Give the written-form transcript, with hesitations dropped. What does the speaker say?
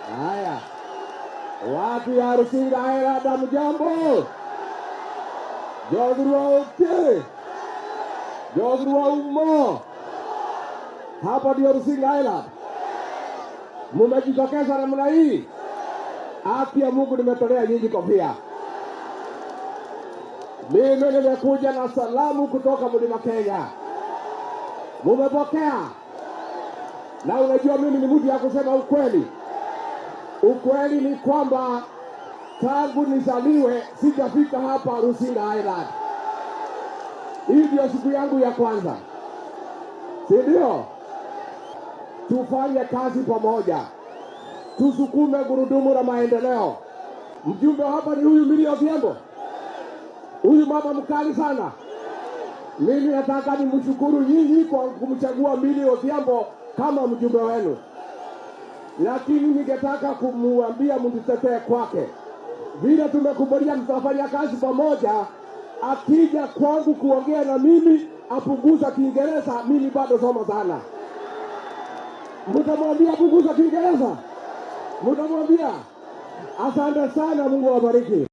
Haya, watu ya Rusinga Island, hamjambo? Jodhurwa uke, Jodhurwa umo. Hapa ndio Rusinga Island. Mumejitokeza namna hii. Haki ya Mungu nimetolea nyinyi kofia. Mimi nimekuja na salamu kutoka Mlima Kenya. Mumepokea? Na unajua mimi ni mtu ya kusema ukweli. Ukweli ni kwamba tangu nizaliwe sijafika hapa Rusinga Island. Hii ndio siku yangu ya kwanza. Si ndio? Tufanye kazi pamoja. Tusukume gurudumu la maendeleo. Mjumbe hapa ni huyu Millie Odhiambo. Huyu mama mkali sana. Mimi nataka nimshukuru nyinyi kwa kumchagua Millie Odhiambo kama mjumbe wenu. Lakini ningetaka kumuambia mnitetee kwake. Vile tumekubalia tutafanya kazi pamoja, akija kwangu kuongea na mimi apunguza Kiingereza, mimi bado soma sana. Mtamwambia apunguza Kiingereza? Mtamwambia? Asante sana, Mungu awabariki.